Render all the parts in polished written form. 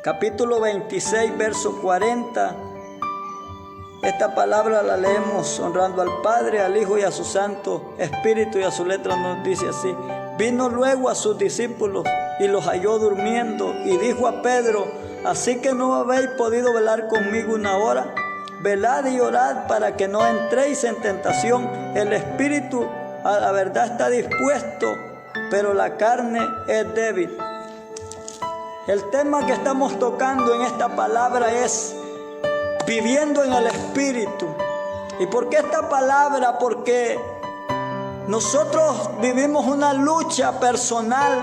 capítulo 26, verso 40. Esta palabra la leemos honrando al Padre, al Hijo y a su Santo Espíritu, y a su letra nos dice así: vino luego a sus discípulos y los halló durmiendo, y dijo a Pedro: así que no habéis podido velar conmigo una hora. Velad y orad para que no entréis en tentación. El espíritu a la verdad está dispuesto, pero la carne es débil. El tema que estamos tocando en esta palabra es viviendo en el Espíritu. ¿Y por qué esta palabra? Porque nosotros vivimos una lucha personal,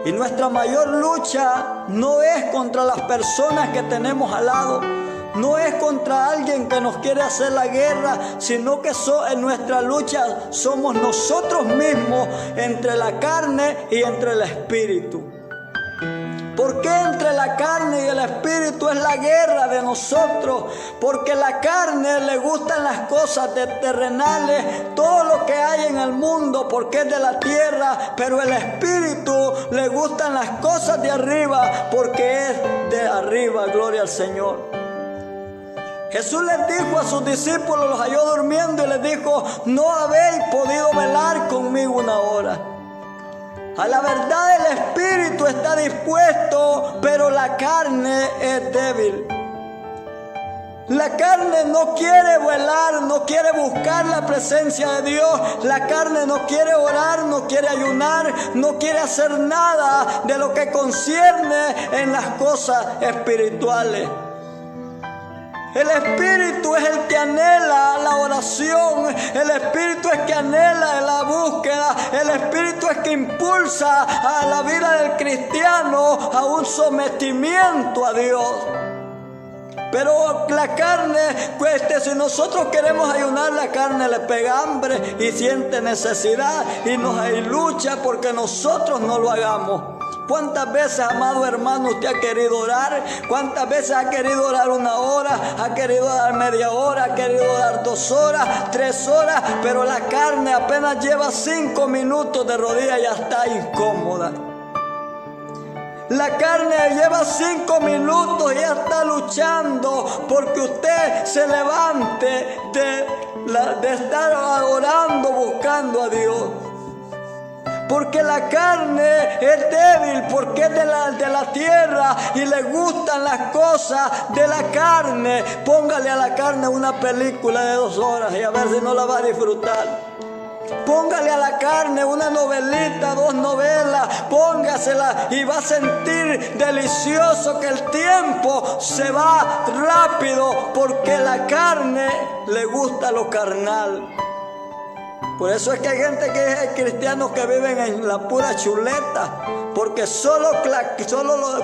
y nuestra mayor lucha no es contra las personas que tenemos al lado, no es contra alguien que nos quiere hacer la guerra, sino que en nuestra lucha somos nosotros mismos, entre la carne y entre el Espíritu. ¿Por qué entre la carne y el Espíritu es la guerra de nosotros? Porque la carne le gustan las cosas terrenales, todo lo que hay en el mundo, porque es de la tierra, pero el Espíritu le gustan las cosas de arriba, porque es de arriba. Gloria al Señor. Jesús les dijo a sus discípulos, los halló durmiendo y les dijo: no habéis podido velar conmigo una hora. A la verdad el espíritu está dispuesto, pero la carne es débil. La carne no quiere velar, no quiere buscar la presencia de Dios. La carne no quiere orar, no quiere ayunar, no quiere hacer nada de lo que concierne en las cosas espirituales. El Espíritu es el que anhela la oración, el Espíritu es que anhela la búsqueda, el Espíritu es que impulsa a la vida del cristiano a un sometimiento a Dios. Pero la carne, si nosotros queremos ayunar, la carne le pega hambre y siente necesidad y nos hay lucha porque nosotros no lo hagamos. ¿Cuántas veces, amado hermano, usted ha querido orar? ¿Cuántas veces ha querido orar una hora? ¿Ha querido dar media hora? ¿Ha querido dar 2 horas? 3 horas? Pero la carne apenas lleva 5 minutos de rodillas y ya está incómoda. La carne lleva 5 minutos y ya está luchando porque usted se levante de estar orando, buscando a Dios. Porque la carne es débil, porque es de la tierra y le gustan las cosas de la carne. Póngale a la carne una película de 2 horas y a ver si no la va a disfrutar. Póngale a la carne una novelita, 2 novelas, póngasela y va a sentir delicioso que el tiempo se va rápido, porque la carne le gusta lo carnal. Por eso es que hay gente hay cristianos que viven en la pura chuleta, porque solo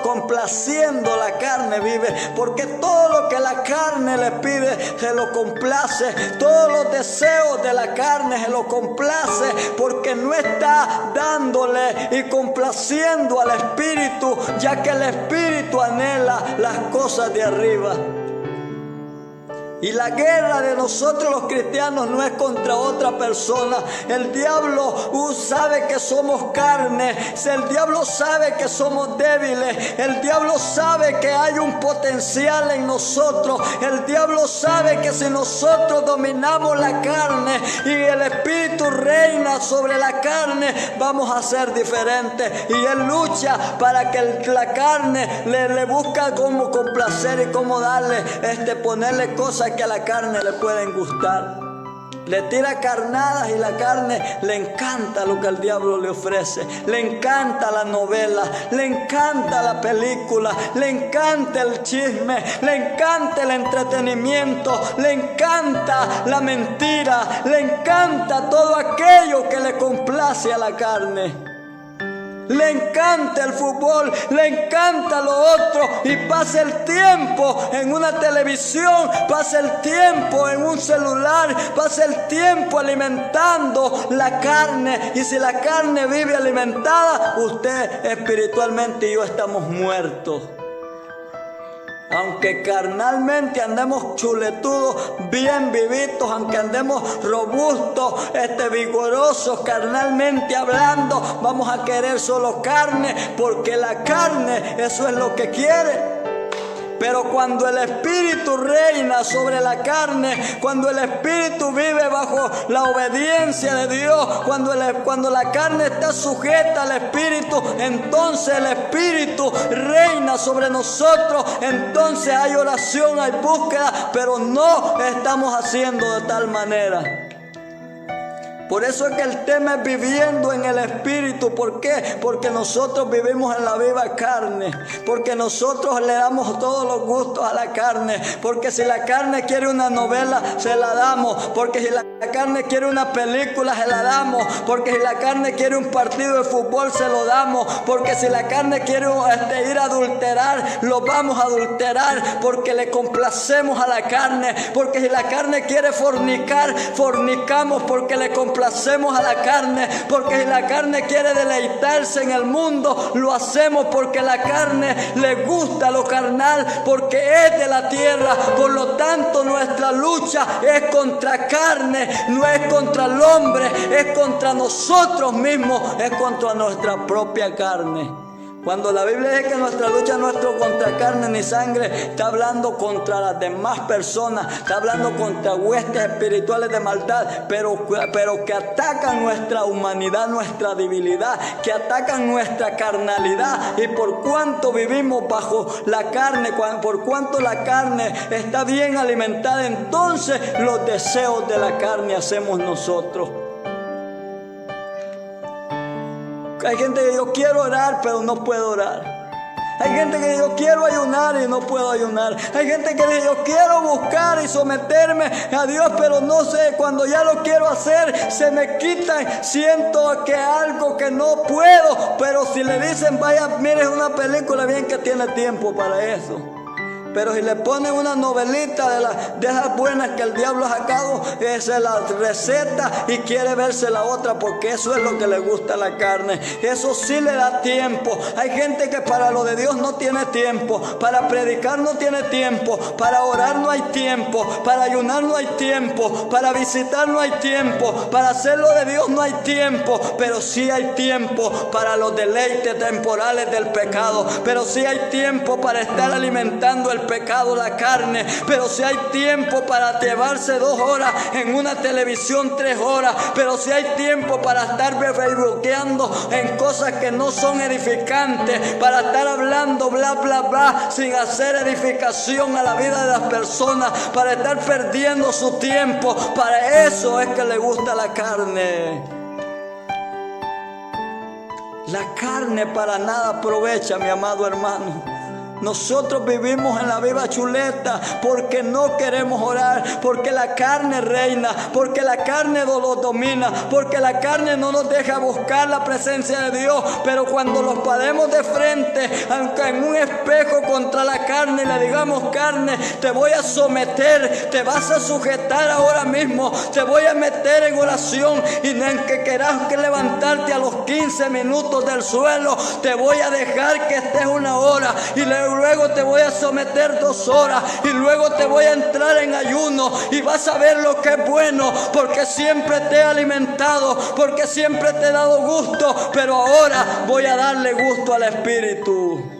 complaciendo la carne vive, porque todo lo que la carne le pide se lo complace, todos los deseos de la carne se lo complace, porque no está dándole y complaciendo al Espíritu, ya que el Espíritu anhela las cosas de arriba. Y la guerra de nosotros los cristianos no es contra otra persona. El diablo sabe que somos carne. El diablo sabe que somos débiles. El diablo sabe que hay un potencial en nosotros. El diablo sabe que si nosotros dominamos la carne y el Espíritu reina sobre la carne, vamos a ser diferentes. Y él lucha para que la carne le busca cómo complacer y cómo ponerle cosas que a la carne le pueden gustar. Le tira carnadas y la carne le encanta lo que el diablo le ofrece. Le encanta la novela, le encanta la película, le encanta el chisme, le encanta el entretenimiento, le encanta la mentira, le encanta todo aquello que le complace a la carne. Le encanta el fútbol, le encanta lo otro, y pasa el tiempo en una televisión, pasa el tiempo en un celular, pasa el tiempo alimentando la carne. Y si la carne vive alimentada, usted espiritualmente y yo estamos muertos. Aunque carnalmente andemos chuletudos, bien vivitos, aunque andemos robustos, vigorosos, carnalmente hablando, vamos a querer solo carne, porque la carne eso es lo que quiere. Pero cuando el Espíritu reina sobre la carne, cuando el Espíritu vive bajo la obediencia de Dios, cuando la carne está sujeta al Espíritu, entonces el Espíritu reina sobre nosotros. Entonces hay oración, hay búsqueda, pero no estamos haciendo de tal manera. Por eso es que el tema es viviendo en el Espíritu. ¿Por qué? Porque nosotros vivimos en la viva carne. Porque nosotros le damos todos los gustos a la carne. Porque si la carne quiere una novela, se la damos. Porque si la carne quiere una película, se la damos. Porque si la carne quiere un partido de fútbol, se lo damos. Porque si la carne quiere ir a adulterar, lo vamos a adulterar. Porque le complacemos a la carne. Porque si la carne quiere fornicar, fornicamos porque le complacemos a la carne. Porque si la carne quiere deleitarse en el mundo, lo hacemos porque la carne le gusta lo carnal, porque es de la tierra. Por lo tanto, nuestra lucha es contra carne, no es contra el hombre, es contra nosotros mismos, es contra nuestra propia carne. Cuando la Biblia dice que nuestra lucha no es contra carne ni sangre, está hablando contra las demás personas, está hablando contra huestes espirituales de maldad, pero que atacan nuestra humanidad, nuestra debilidad, que atacan nuestra carnalidad. Y por cuanto vivimos bajo la carne, por cuanto la carne está bien alimentada, entonces los deseos de la carne hacemos nosotros. Hay gente que yo quiero orar, pero no puedo orar. Hay gente que yo quiero ayunar y no puedo ayunar. Hay gente que yo quiero buscar y someterme a Dios, pero no sé, cuando ya lo quiero hacer, se me quitan. Siento que algo que no puedo, pero si le dicen, vaya, mire una película, bien que tiene tiempo para eso. Pero si le ponen una novelita de esas buenas que el diablo ha sacado, se la receta y quiere verse la otra, porque eso es lo que le gusta a la carne. Eso sí le da tiempo. Hay gente que para lo de Dios no tiene tiempo, para predicar no tiene tiempo, para orar no hay tiempo, para ayunar no hay tiempo, para visitar no hay tiempo, para hacer lo de Dios no hay tiempo. Pero sí hay tiempo para los deleites temporales del pecado. Pero sí hay tiempo para estar alimentando el pecado, la carne. Pero si hay tiempo para llevarse 2 horas en una televisión, 3 horas. Pero si hay tiempo para estar bloqueando en cosas que no son edificantes, para estar hablando bla bla bla sin hacer edificación a la vida de las personas, para estar perdiendo su tiempo. Para eso es que le gusta la carne. La carne para nada aprovecha, mi amado hermano. Nosotros vivimos en la viva chuleta porque no queremos orar, porque la carne reina, porque la carne nos domina, porque la carne no nos deja buscar la presencia de Dios. Pero cuando nos paremos de frente, aunque en un espejo contra la carne, y le digamos, carne, te voy a someter, te vas a sujetar ahora mismo, te voy a meter en oración, y en que quieras que levantarte a los 15 minutos del suelo, te voy a dejar que estés 1 hora, y luego te voy a someter 2 horas, y luego te voy a entrar en ayuno, y vas a ver lo que es bueno, porque siempre te he alimentado, porque siempre te he dado gusto, pero ahora voy a darle gusto al Espíritu.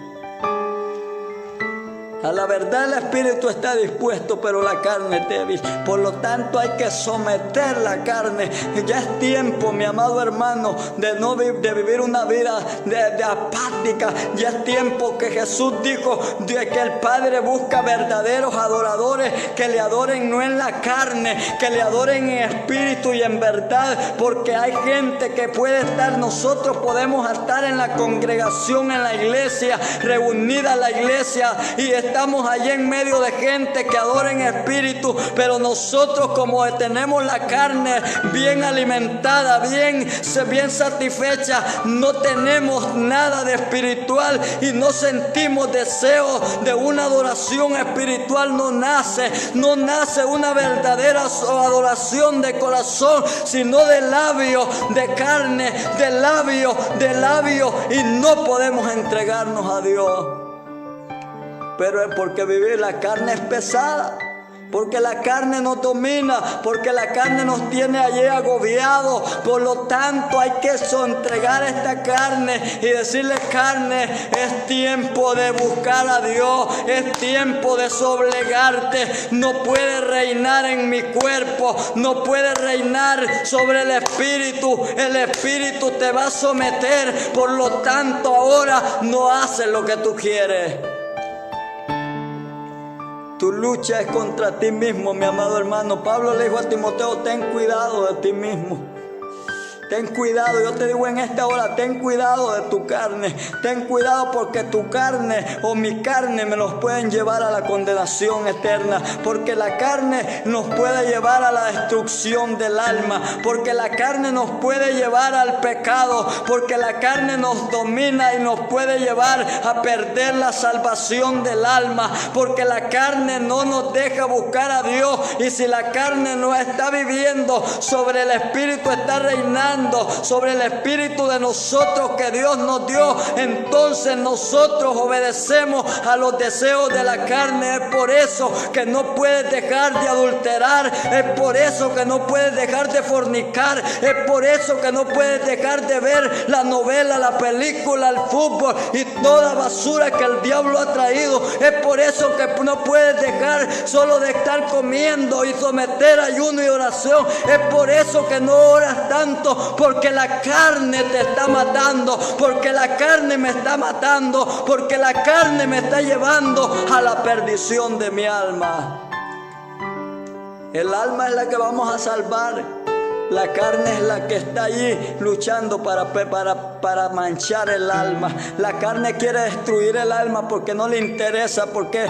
A la verdad el espíritu está dispuesto, pero la carne es débil. Por lo tanto hay que someter la carne. Ya es tiempo, mi amado hermano, de vivir una vida de apática. Ya es tiempo que Jesús dijo de que el Padre busca verdaderos adoradores, que le adoren no en la carne, que le adoren en espíritu y en verdad. Porque hay gente que puede estar, nosotros podemos estar en la congregación, en la iglesia, reunida en la iglesia, y estamos allí en medio de gente que adora en espíritu, pero nosotros, como tenemos la carne bien alimentada, bien satisfecha, no tenemos nada de espiritual y no sentimos deseo de una adoración espiritual. No nace una verdadera adoración de corazón, sino de labio, de carne, de labio, y no podemos entregarnos a Dios. Pero es porque vivir la carne es pesada. porque la carne nos domina, porque la carne nos tiene allí agobiados. Por lo tanto hay que entregar esta carne y decirle: carne, es tiempo de buscar a Dios, es tiempo de doblegarte. No puede reinar en mi cuerpo, no puede reinar sobre el espíritu te va a someter. Por lo tanto ahora no haces lo que tú quieres. Tu lucha es contra ti mismo, mi amado hermano. Pablo le dijo a Timoteo: ten cuidado de ti mismo. Ten cuidado, yo te digo en esta hora, ten cuidado de tu carne. Ten cuidado, porque tu carne o mi carne me nos pueden llevar a la condenación eterna. Porque la carne nos puede llevar a la destrucción del alma. Porque la carne nos puede llevar al pecado. Porque la carne nos domina y nos puede llevar a perder la salvación del alma. Porque la carne no nos deja buscar a Dios. Y si la carne no está viviendo, sobre el espíritu está reinando, sobre el espíritu de nosotros que Dios nos dio, entonces nosotros obedecemos a los deseos de la carne. Es por eso que no puedes dejar de adulterar, es por eso que no puedes dejar de fornicar, es por eso que no puedes dejar de ver la novela, la película, el fútbol y toda basura que el diablo ha traído. Es por eso que no puedes dejar solo de estar comiendo y someter ayuno y oración. Es por eso que no oras tanto, porque la carne te está matando, porque la carne me está matando, porque la carne me está llevando a la perdición de mi alma. El alma es la que vamos a salvar. La carne es la que está allí luchando para manchar el alma. La carne quiere destruir el alma porque no le interesa, porque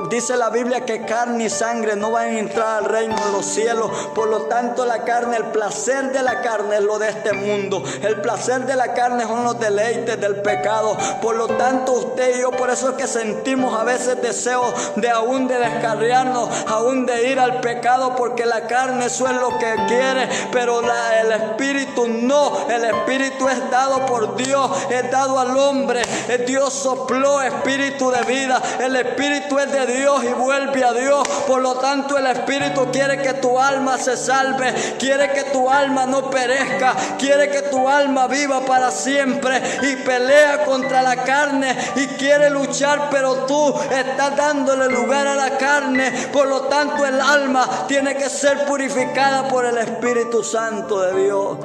dice la Biblia que carne y sangre no van a entrar al reino de los cielos. Por lo tanto la carne, el placer de la carne es lo de este mundo. El placer de la carne son los deleites del pecado. Por lo tanto usted y yo, por eso es que sentimos a veces deseos de aún de descarriarnos, aún de ir al pecado, porque la carne eso es lo que quiere. Pero el espíritu no. El espíritu es dado por Dios, es dado al hombre. Dios sopló espíritu de vida. El espíritu es de Dios y vuelve a Dios. Por lo tanto el espíritu quiere que tu alma se salve, quiere que tu alma no perezca, quiere que tu alma viva para siempre. Y pelea contra la carne y quiere luchar, pero tú estás dándole lugar a la carne. Por lo tanto el alma tiene que ser purificada por el Espíritu Santo de Dios.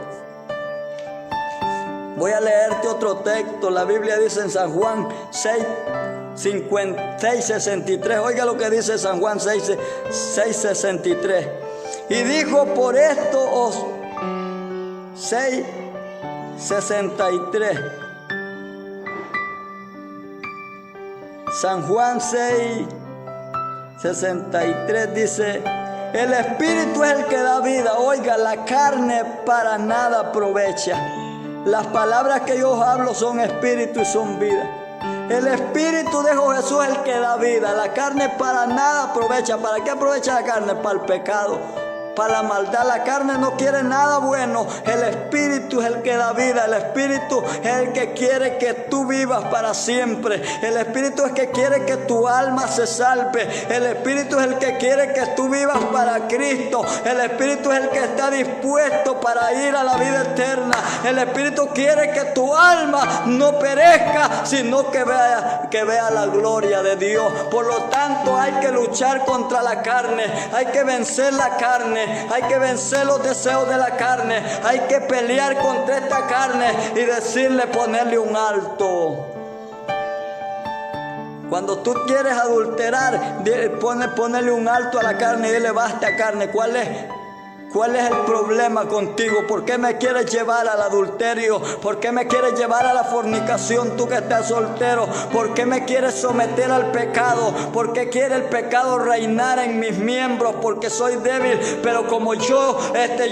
Voy a leerte otro texto. La Biblia dice en San Juan 6:63. Oiga lo que dice San Juan 6:63. Y dijo: por esto 6:63. San Juan 6:63 dice: el espíritu es el que da vida. Oiga, la carne para nada aprovecha. Las palabras que yo hablo son espíritu y son vida. El espíritu de Jesús es el que da vida. La carne para nada aprovecha. ¿Para qué aprovecha la carne? Para el pecado, para la maldad. La carne no quiere nada bueno. El espíritu es el que da vida. El espíritu es el que quiere que tú vivas para siempre. El espíritu es el que quiere que tu alma se salve. El espíritu es el que quiere que tú vivas para Cristo. El espíritu es el que está dispuesto para ir a la vida eterna. El espíritu quiere que tu alma no perezca, sino que vea la gloria de Dios. Por lo tanto hay que luchar contra la carne. Hay que vencer la carne. Hay que vencer los deseos de la carne. Hay que pelear contra esta carne y decirle, ponerle un alto. Cuando tú quieres adulterar, ponerle un alto a la carne y dile: basta carne. ¿Cuál es el problema contigo? ¿Por qué me quieres llevar al adulterio? ¿Por qué me quieres llevar a la fornicación, tú que estás soltero? ¿Por qué me quieres someter al pecado? ¿Por qué quiere el pecado reinar en mis miembros? Porque soy débil, pero como yo,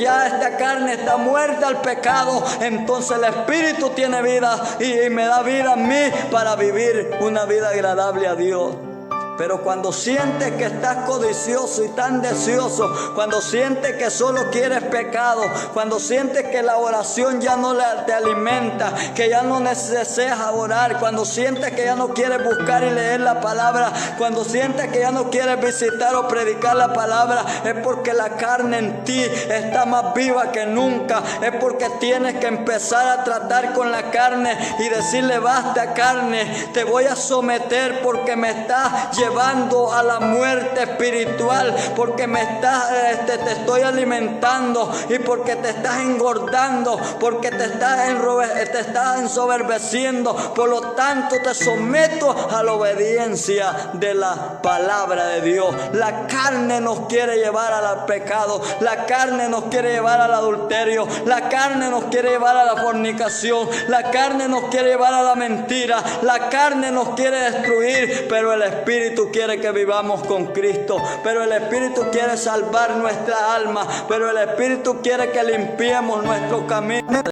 ya esta carne está muerta al pecado, entonces el espíritu tiene vida y me da vida a mí para vivir una vida agradable a Dios. Pero cuando sientes que estás codicioso y tan deseoso, cuando sientes que solo quieres pecado, cuando sientes que la oración ya no te alimenta, que ya no deseas orar, cuando sientes que ya no quieres buscar y leer la palabra, cuando sientes que ya no quieres visitar o predicar la palabra, es porque la carne en ti está más viva que nunca. Es porque tienes que empezar a tratar con la carne y decirle: basta, carne, te voy a someter porque me estás llevando a la muerte espiritual, porque te estoy alimentando y porque te estás engordando, porque te estás ensoberbeciendo. Por lo tanto, te someto a la obediencia de la palabra de Dios. La carne nos quiere llevar al pecado, la carne nos quiere llevar al adulterio, la carne nos quiere llevar a la fornicación, la carne nos quiere llevar a la mentira, la carne nos quiere destruir, pero el Espíritu quiere que vivamos con Cristo, pero el Espíritu quiere salvar nuestra alma, pero el Espíritu quiere que limpiemos nuestro camino.